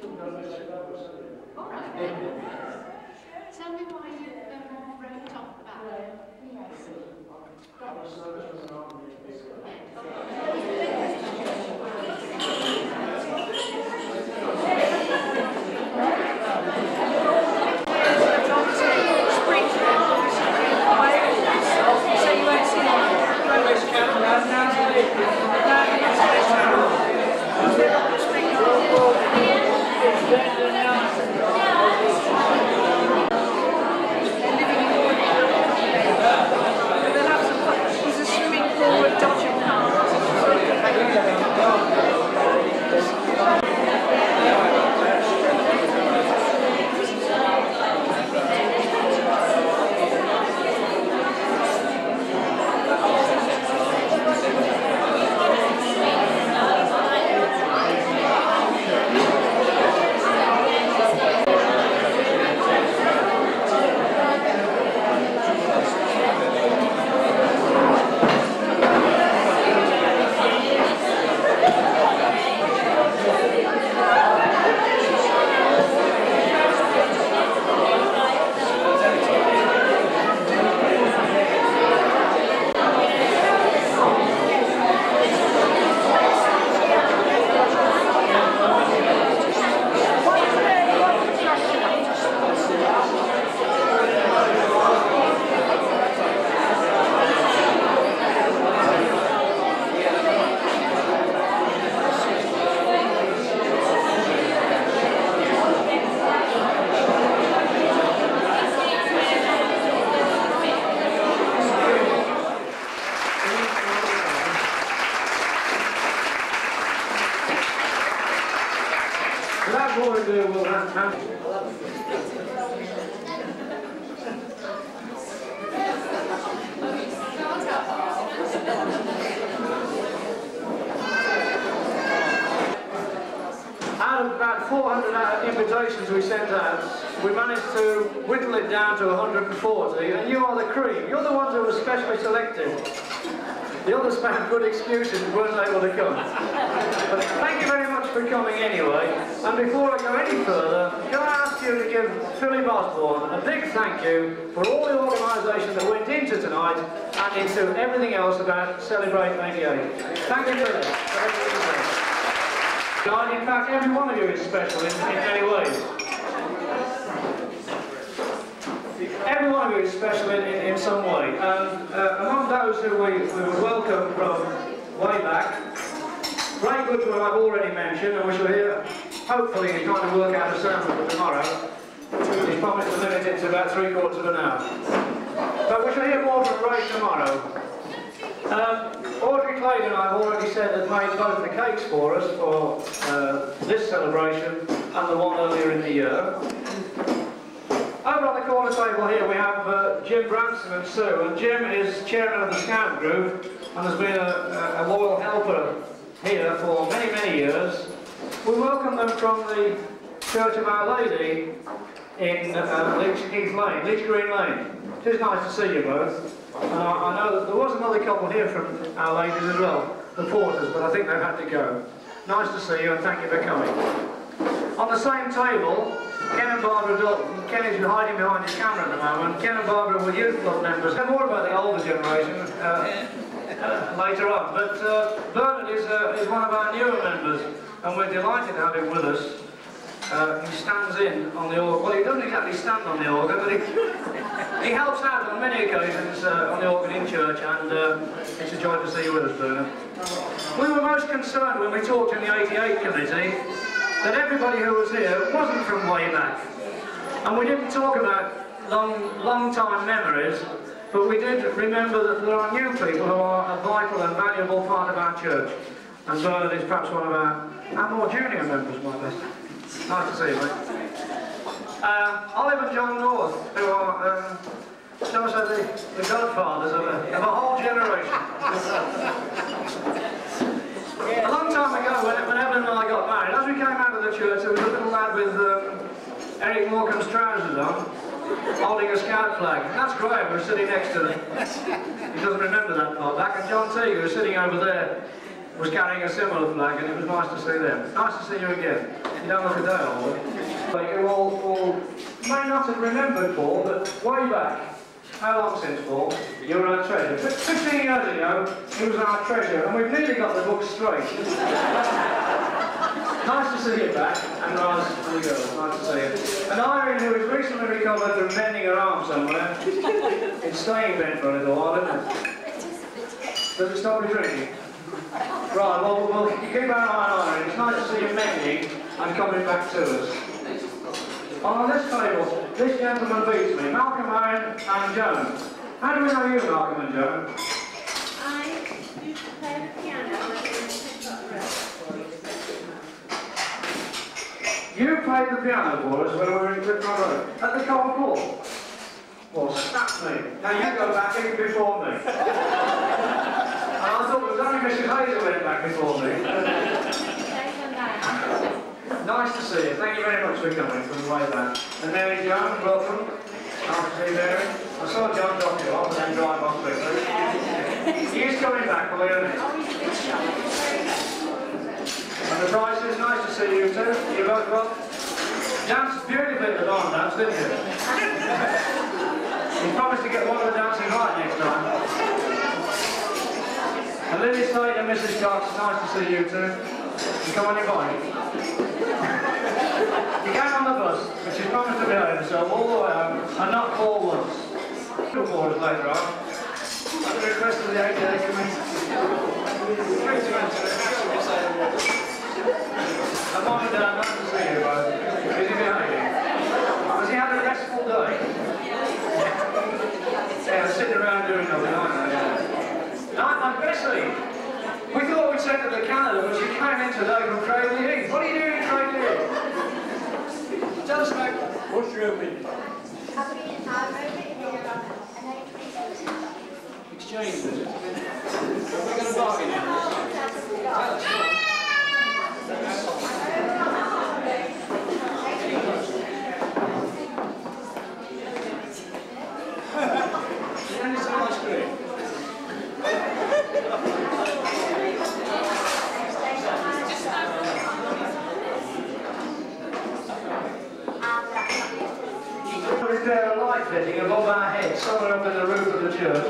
All right. Tell me why you wrote off the back. Out of about 400 invitations we sent out, we managed to whittle it down to 140, and you are the cream. You're the ones who were specially selected. The others found good excuses and weren't able to come. But thank you very much for coming anyway. And before I go any further, can I ask you to give Philip Osborne a big thank you for all the organisation that went into tonight and into everything else about Celebrate 88. Thank you, Philip. In fact, every one of you is special in many ways. Every one of you is special in some way. Among those who we would welcome from way back, Ray Goodwin I've already mentioned, and we shall hear, hopefully he's trying to work out a sermon for tomorrow. He's promised to limit it to about 3/4 of an hour. But we shall hear more from Ray tomorrow. Audrey Clay and I have already said that made both the cakes for us for this celebration and the one earlier in the year. Over on the corner table here we have Jim Branson and Sue, and Jim is chairman of the Scout group and has been a loyal helper here for many, many years. We welcome them from the Church of Our Lady in Leach Green Lane. It is nice to see you both. And I know that there was another couple here from Our Ladies as well, the Porters, but I think they've had to go. Nice to see you and thank you for coming. On the same table, Ken and Barbara Dalton. Ken is hiding behind his camera at the moment. Ken and Barbara were youth club members. They're more about the older generation later on. But Bernard is one of our newer members, and we're delighted to have him with us. He stands in on the organ. Well, he doesn't exactly stand on the organ, but he helps out on many occasions on the organ in church, and it's a joy to see you with us, Bernard. We were most concerned when we talked in the 88 committee that everybody who was here wasn't from way back. And we didn't talk about long time memories, but we did remember that there are new people who are a vital and valuable part of our church. And Bernard is perhaps one of our more junior members, might be. Nice to see you, mate. Olive and John North, who are, shall I say, the godfathers of a whole generation. A long time ago, when Evan and I got married, as we came out of the church, there was a little lad with Eric Morecambe's trousers on, holding a scout flag. And that's Graham, who's sitting next to them. He doesn't remember that far back. And John T, who's sitting over there, was carrying a similar flag, and it was nice to see them. Nice to see you again. You don't look a day older. But you all may not have remembered, Paul, but way back, how long since, Paul? You were our treasure. 15 years ago, he was our treasure, and we've nearly got the book straight. Nice to see you back, and nice to see you. And Irene, who has recently recovered from bending her arm somewhere, it's staying bent for a little while, isn't it? Does it stop you drinking? Right, well, we'll keep our eye on Irene. It's nice to see you mending and coming back to us. On this table, this gentleman beats me, Malcolm, Aaron and Joan. How do we know you, Malcolm and Joan? I used to play the piano when I was You played the piano for us when we were in Clifton Road, at the Cold Pool. Well, snap me. Now you go back even before me. And I thought it was only Mrs. Hayes who went back before me. Nice to see you. Thank you very much for coming from the way back. And Mary Joan, welcome. Nice to see you, Mary. I saw John drop you off and then drive off quickly. He is coming back, will he? And the Prices, nice to see you too. You both well. Danced beautifully at the barn dance, didn't you? You promised to get one of the dancing right next time. And Lily Slade and Mrs. Cox, nice to see you too. You come on your bike. You came on the bus, but you promised to behave yourself all the way home and not call once. Two for us later on. At the request of the 8-day committee. And Mum and Dad, nice to see you both. Is he behaving? Has he had a restful day? Yeah, sitting around doing nothing, aren't they? And Bessie, we thought we'd send her to Canada, but she came in today from Cradley Heath. What are you doing in Cradley Heath? Tell us about what's your opinion? Exchange, is it? We're going to bargain here. Tell us. Is there a light fitting above our heads, somewhere up in the roof of the church?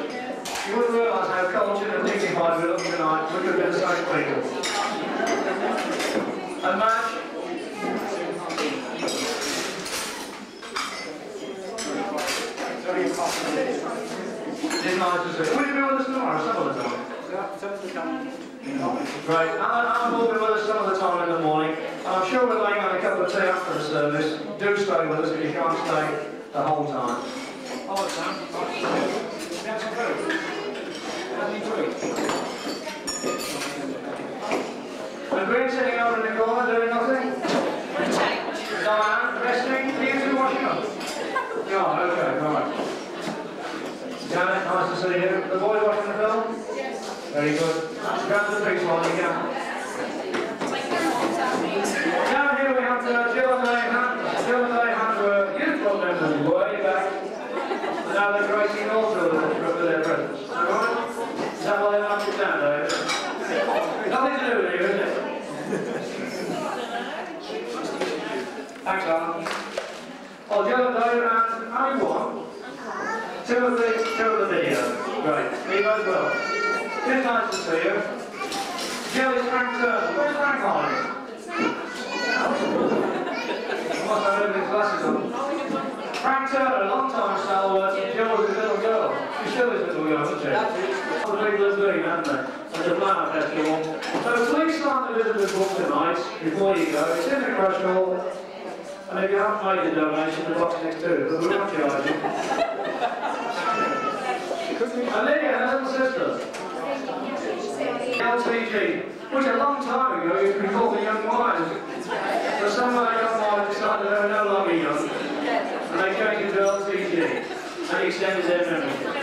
You wouldn't realise how cultured and dignified we look tonight. We could be the same people. And Madge? It's nice to see. Will you be with us tomorrow, some of the time? Yeah, some of the time. Great. And we'll be with us some of the time in the morning. And I'm sure we're laying on a cup of tea after the service. Do stay with us if you can't stay the whole time. Oh, Sam. That's good. And Green sitting over in the corner doing nothing? Diane, resting? You two washing up? Yeah, okay, right. Janet, nice to see you. The boy watching the film? Yes. Very good. Grab the piece while you can. Down here we have Jill and Dave. Jill and Dave were youthful members way back. And now they're gracing all children with their presence. Alright? Is that why they marked it down, Dave? Nothing to do with you, is it? Thanks, Alan. Oh, Jill and Dave and only one. Two of the videos. Great. You both well. It's nice to see you. Jill is Frank Turner. Where's Frank on? Must have his glasses on. Frank Turner, a long time stalwart. Jill was his little girl. She still is a little girl, isn't she? All the people are doing, haven't they? At the Flower Festival. So please sign the visitor's book tonight before you go. It's in the crush hall. And if you haven't made a donation, the box next to it, but we won't charge you. And Lydia, her little sister. LTG, which a long time ago used to be called the Young Wives. But some of the young wives decided they were no longer young, and they changed it to LTG, and extended their membership.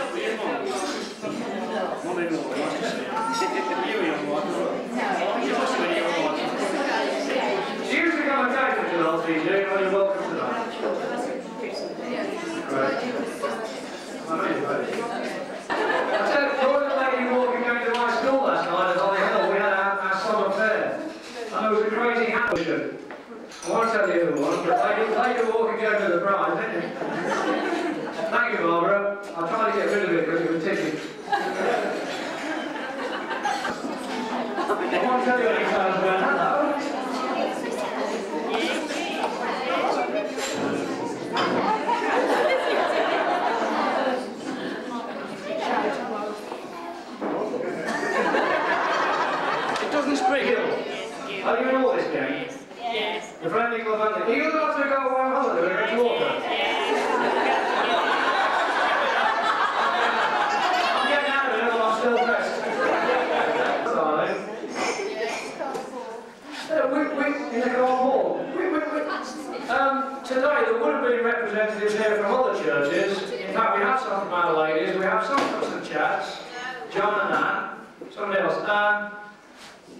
She used to come occasionally to LTG, and you're welcome tonight. Great. I said, Jordan lady walking going to my school last night at Holly Hill. We had tell you who won, but they do walk and go to the prize, didn't you? Thank you, Barbara. I'll try to get rid of it because it was ticking. I won't tell you any times about hello. It doesn't speak ill. Are you in all this game? Yes. Your friend Nicola Van Are you about to go away on holiday with Rich Walker? I'm getting out of here while I'm still dressed. In the Grand Hall. Today there would have been representatives here from other churches. In fact, we have some from Our Ladies, we have some from St Chad's, John and Anne, somebody else.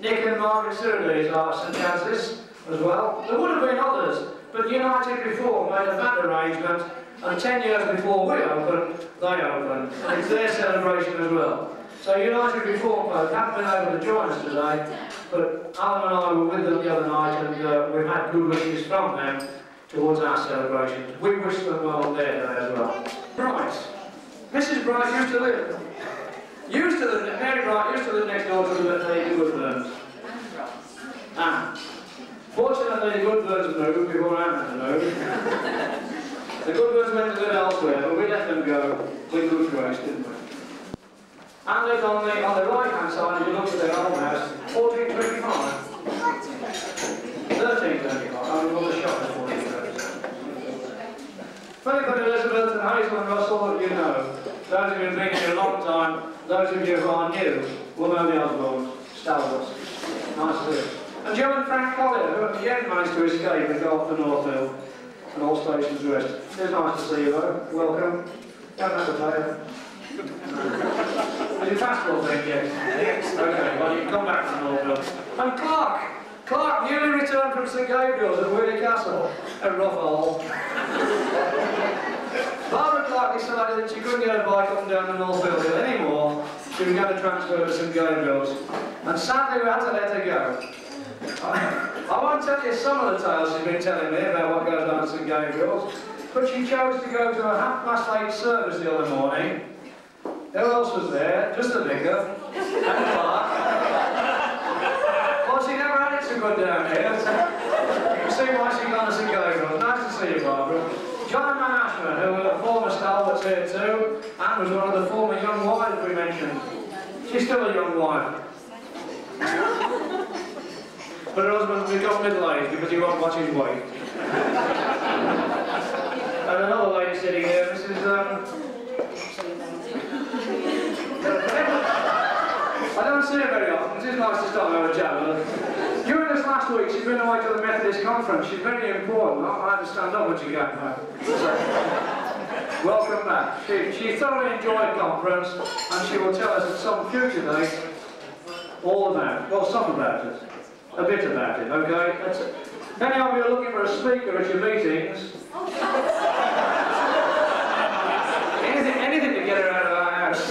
Nick and Margaret Cyrilides are St Chad's as well. There would have been others, but United Reform made a band arrangement, and 10 years before we opened, they opened. And it's their celebration as well. So United Reform folk haven't been able to join us today, but Alan and I were with them the other night, and we've had good wishes from them towards our celebration. We wish them well on their day as well. Bright. Mrs. Bright used to live. Mary Bright used to live next door to the Goodburns. Fortunately, the Goodburns moved before Anne had to move. The Goodburns went to live elsewhere, but we let them go with good grace, didn't we? And lived on the right-hand side, if you look at their old house, 1425. 1325. I was on the shop at 1425. Philip and Elizabeth and Hazel and Russell, you know. Those of you who've been here a long time, those of you who are new, will know the Osbornes, stalwarts. Nice to see you. And Joe and Frank Collier, who at the end managed to escape and go off to North Hill, and all stations rest. It's nice to see you though. Welcome. Don't have to pay it. Is your passport thing yet? Yes. Okay, well you can come back from North Hill. And Clark, newly returned from St Gabriel's at Wheeler Castle, at Rough Hall. Barbara Clark decided that she couldn't get a bike up and down the North Hill anymore. She was going to transfer to St Gabriel's. And sadly we had to let her go. I won't tell you some of the tales she's been telling me about what goes on at St Gabriel's, but she chose to go to a 8:30 service the other morning. Who else was there? Just the vicar and Clark. Well, she never had it so good down here. You can see why she's gone to St Gabriel's. Nice to see you, Barbara. John and Ashman, who were former stalwarts here too, and was one of the former young wives we mentioned. She's still a young wife. But her husband's become middle-aged because he won't watch his weight. And another lady sitting here, Mrs. I don't see her very often. It is nice to start with a chat. During this last week, she's been away to the Methodist conference. She's very important. I had to stand up when she came home. So, welcome back. She thoroughly enjoyed conference, and she will tell us at some future date all about it. Well, some about it. A bit about it, okay? If any of you are looking for a speaker at your meetings, anything to get her out of our house.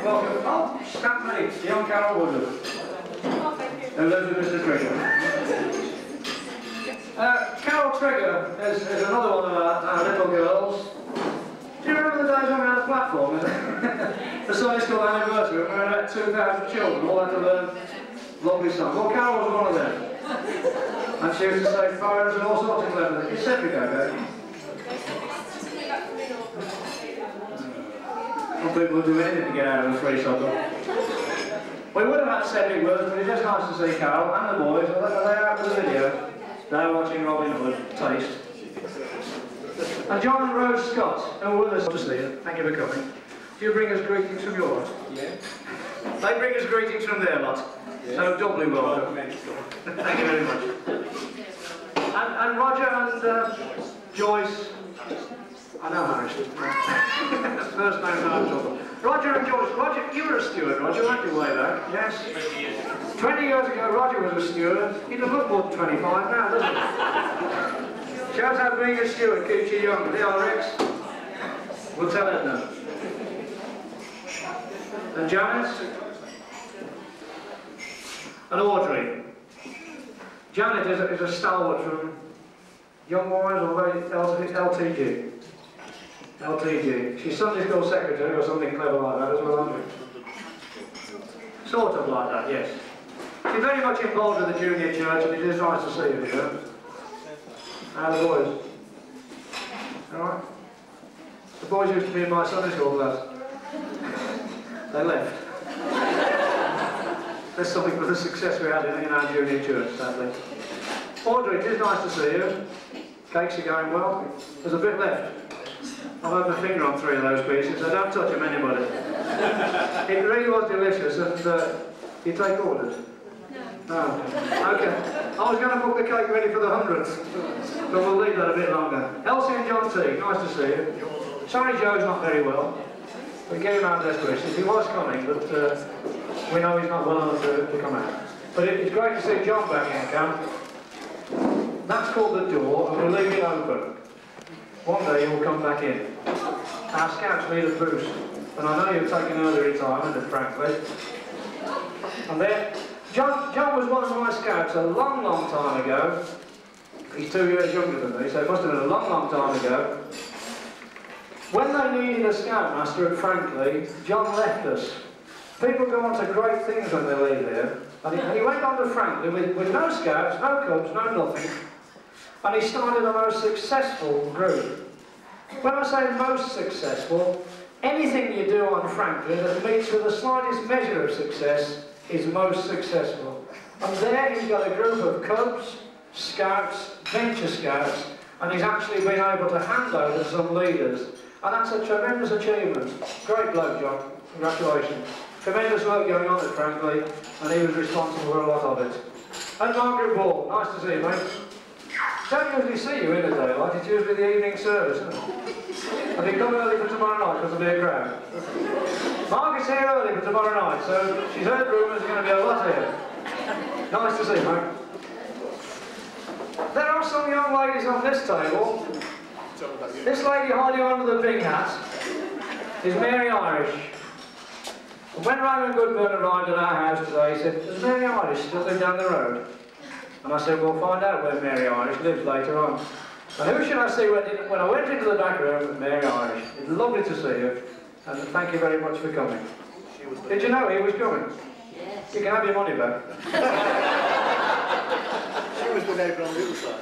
Welcome. Oh, snap me, young Carol Woodard. Oh, thank you. And lives with Mr. Trigger. Carol Trigger is another one of our little girls. Do you remember the days when we had a platform? The Sunday school anniversary, we had about 2,000 children all had to learn lovely songs. Well, Carol was one of them. And she used to say fires and all sorts of clever things. You said we go there. Some people would do anything to get out of a free song. We would have had Cedric words, but it's just nice to see Carol and the boys. Are they out with the video? They're watching Robin Hood. Taste. And John and Rose Scott, who were with us to see you. Thank you for coming. Do you bring us greetings from your lot? Yeah. They bring us greetings from their lot. Yeah. So doubly welcome. Thank you very much. And Roger and Joyce. I know Harrison. First name that I'm talking. Roger and Joyce. Roger, you were a steward, Roger, weren't you, way back? Yes? 20 years ago, Roger was a steward. He'd have looked more than 25 now, doesn't he? Shows how being a steward keeps you young. The RX. We'll tell it now. And Janice. And Audrey. Janet is a stalwart from Young Wives or LTG. LTG. She's Sunday school secretary or something clever like that as well, aren't she? Sort of like that, yes. She's very much involved with the junior church, and it is nice to see her here. How are the boys? Alright? The boys used to be in my Sunday school class. They left. There's something with the success we had in our junior church, sadly. Audrey, it is nice to see you. Cakes are going well. There's a bit left. I've had my finger on 3 of those pieces, so don't touch them, anybody. It really was delicious, and you take orders? No. Oh, okay. I was going to book the cake ready for the 100th, but we'll leave that a bit longer. Elsie and John T, nice to see you. Sorry Joe's not very well. We gave him our best wishes. He was coming, but we know he's not well enough to come out. But it's great to see John back in camp. That's called the door, and we'll leave it open. One day you'll come back in. Our scouts need a boost, and I know you've taken early retirement, frankly. And then, John was one of my scouts a long, long time ago. He's 2 years younger than me, so it must have been a long, long time ago. When they needed a scoutmaster at Franklin, John left us. People go on to great things when they leave there. And he went on to Franklin with no scouts, no cubs, no nothing. And he started a most successful group. When I say most successful, anything you do on Franklin that meets with the slightest measure of success is most successful. And there he's got a group of cubs, scouts, venture scouts, and he's actually been able to hand over to some leaders. And that's a tremendous achievement. Great bloke, John. Congratulations. Tremendous work going on at Franklin, and he was responsible for a lot of it. And Margaret Ball, nice to see you, mate. Don't usually see you in the daylight, it's usually the evening service, isn't it? Have you come early for tomorrow night because there'll be a crowd? Margaret's here early for tomorrow night, so she's heard rumours there's going to be a lot here. Nice to see you, mate. There are some young ladies on this table. This lady hiding under the big hat is Mary Irish. And when Raymond Goodburn arrived at our house today, he said, "Does Mary Irish still live down the road?" And I said, "We'll find out where Mary Irish lives later on." And who should I see when I went into the back room with Mary Irish? It's lovely to see you, and thank you very much for coming. Did you know he was coming? Yes. You can have your money back. She was the neighbour on the other side.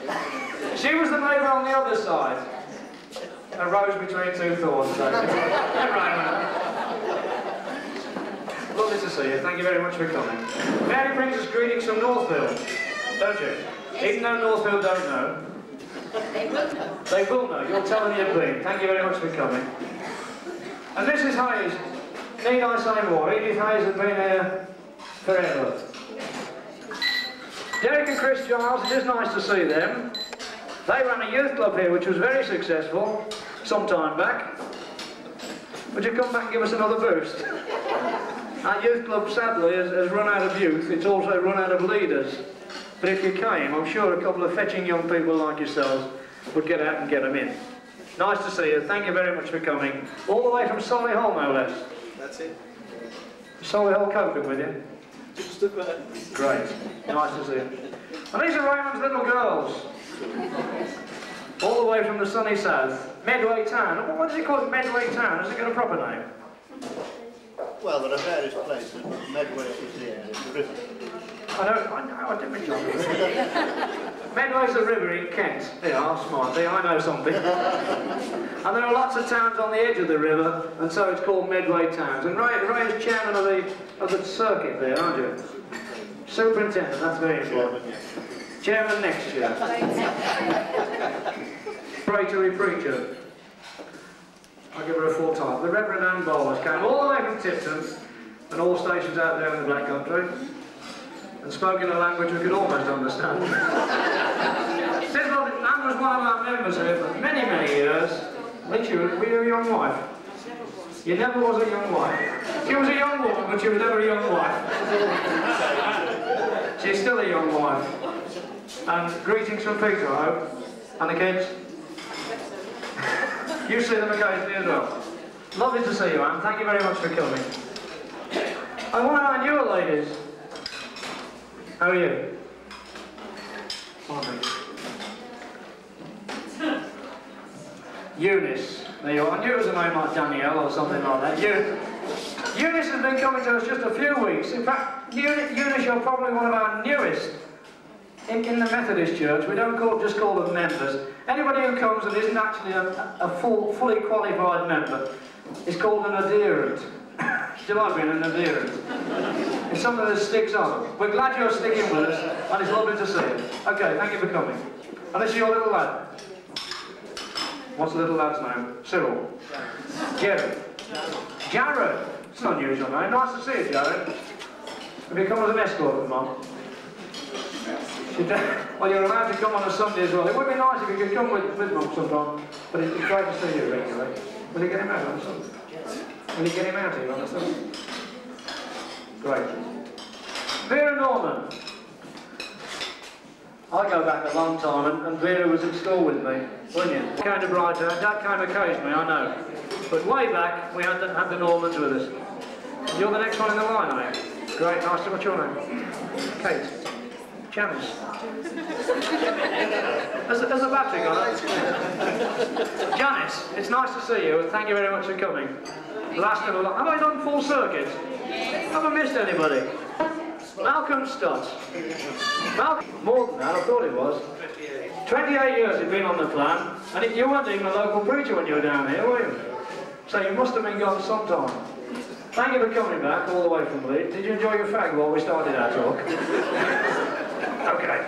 She was the neighbour on the other side. A rose between 2 thorns. Lovely to see you. Thank you very much for coming. Mary brings us greetings from Northfield, don't you? Yes. Even though Northfield don't know. They will know. They will know. You'll tell them you've been. Thank you very much for coming. And Mrs. Hayes, need I say more? Edith Hayes has been here forever. Derek and Chris Giles, it is nice to see them. They ran a youth club here which was very successful some time back. Would you come back and give us another boost? Our youth club sadly has run out of youth, it's also run out of leaders. But if you came, I'm sure a couple of fetching young people like yourselves would get out and get them in. Nice to see you, thank you very much for coming. All the way from Solihull, no less. That's it. Solihull coping with you? Just about. Great, nice to see you. And these are Raymond's little girls. All the way from the sunny south. Medway Town. What does it call Medway Town? Has it got a proper name? Well, there are various places. Medway is here, it's the river. I didn't mean to. Medway's a river in Kent. Yeah, I'm smart. See, I know something. And there are lots of towns on the edge of the river, and so it's called Medway Towns. And Ray is chairman of the circuit there, aren't you? Superintendent, that's very important. Chairman next year. Praetory preacher. I'll give her a full title. The Reverend Anne Bowles came all the way from Tipton and all stations out there in the Black Country and spoke in a language we could almost understand. Says well, Anne was one of our members here for many, many years. I think were you a young wife? You never was a young wife. She was a young woman, but she was never a young wife. She's still a young wife. And greetings from Peter, I hope. And the kids. You see them occasionally as well. Lovely to see you, Anne. Thank you very much for coming. And one of our newer ladies. How are you? Eunice. There you are. I knew it was a name like Danielle or something like that. Eunice has been coming to us just a few weeks. In fact, Eunice, you're probably one of our newest in the Methodist Church. We don't just call them members. Anybody who comes and isn't actually a fully qualified member is called an adherent. Do you like being an adherent? It's something that sticks on. We're glad you're sticking with us, and it's lovely to see you. Okay, thank you for coming. And this is your little lad. What's the little lad's name? Cyril. Jared. Jared. It's an unusual name. Nice to see you, Jared. Have you come as an escort for Mum? Well, you're allowed to come on a Sunday as well. It would be nice if you could come with Mum sometime, but it's great to see you regularly. Will you get him out on a Sunday? Will you get him out here on a Sunday? Great. Vera Norman. I go back a long time, and Vera was at school with me, wasn't you? Kind of bright, Dad came occasionally, I know. But way back, we had the Normans with us. You're the next one in the line, are you? Great, nice to meet you. What's your name? Kate. Janice. Has the battery gone up? Janice, it's nice to see you, and thank you very much for coming. Last of all, have I done full circuit? Have I missed anybody? Malcolm Stott. More than that, I thought it was. 28 years you've been on the plan, and you weren't even a local preacher when you were down here, were you? So you must have been gone some time. Thank you for coming back all the way from Leeds. Did you enjoy your fag while we started our talk? Okay.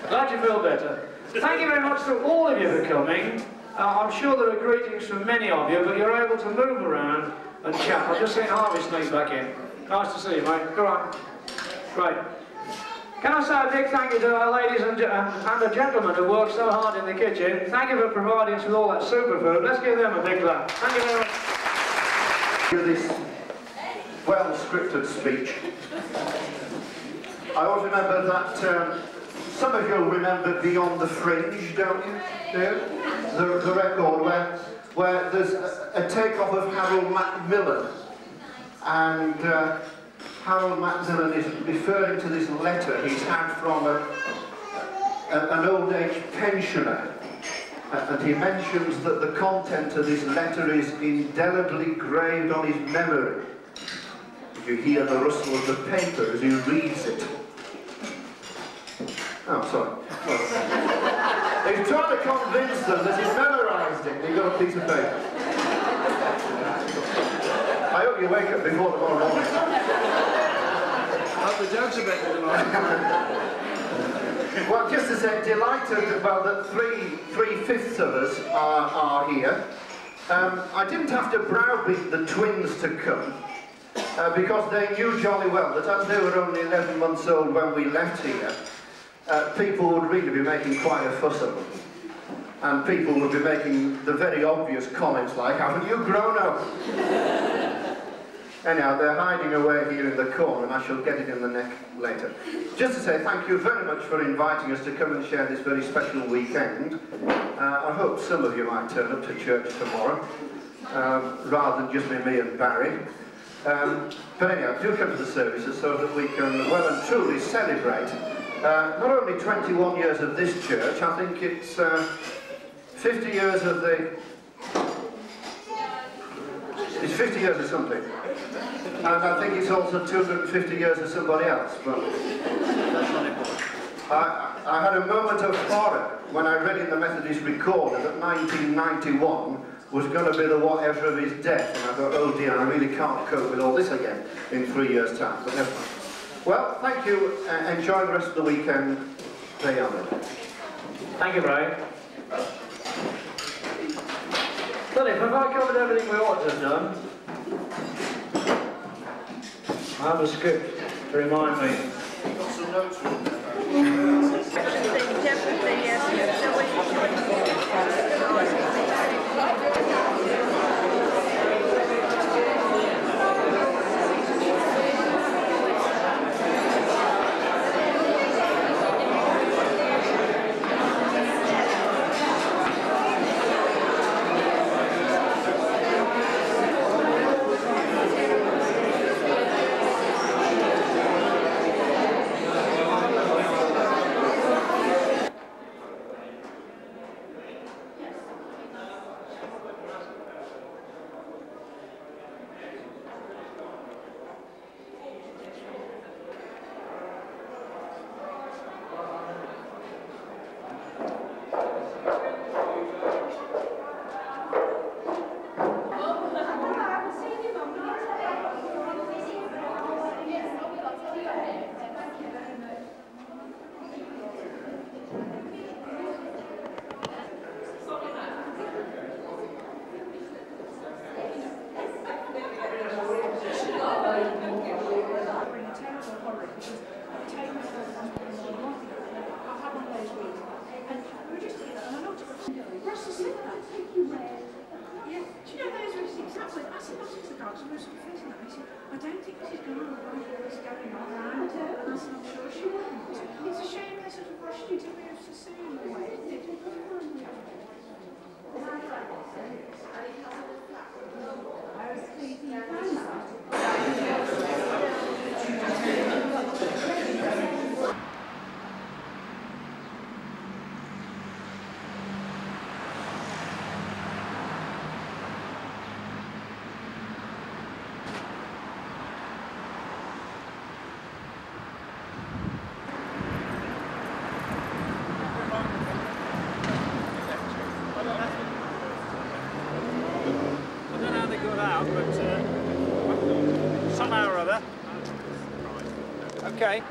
Glad you feel better. Thank you very much to all of you for coming. I'm sure there are greetings from many of you, but you're able to move around and chat. I've just seen Harvey sneak back in. Nice to see you, mate. Go on. Great. Can I say a big thank you to our ladies and the gentlemen who worked so hard in the kitchen. Thank you for providing us with all that superfood. Let's give them a big clap. Thank you very much. This well-scripted speech. I always remember that, some of you will remember Beyond the Fringe, don't you? The record where there's a takeoff of Harold Macmillan, and Harold Macmillan is referring to this letter he's had from an old age pensioner, and he mentions that the content of this letter is indelibly graved on his memory. You hear the rustle of the paper as he reads it. Oh, sorry. He's trying to convince them that he's memorised it. He got a piece of paper. I hope you wake up before tomorrow morning. I hope the joke's a bit tomorrow. Well, just to say, delighted about that three-fifths of us are here. I didn't have to browbeat the twins to come. Because they knew jolly well that as they were only 11 months old when we left here, people would really be making quite a fuss of them. And people would be making the very obvious comments like, haven't you grown up? Anyhow, they're hiding away here in the corner, and I shall get it in the neck later. Just to say thank you very much for inviting us to come and share this very special weekend. I hope some of you might turn up to church tomorrow, rather than just me and Barry. But anyhow, do come to the services so that we can well and truly celebrate not only 21 years of this church, I think it's 50 years of the... It's 50 years of something. And I think it's also 250 years of somebody else, but... I had a moment of horror when I read in the Methodist Recorder that 1991 was going to be the whatever of his death, and I thought, oh dear, I really can't cope with all this again in 3 years' time, but never mind. Well, thank you, enjoy the rest of the weekend. Stay on it. Thank you, Brian. Philip, have I covered everything we ought to have done? I have a script to remind me. You've got some notes from there. It's a shame they sort of rushed you to move so soon away, isn't it? Somehow or other. Okay.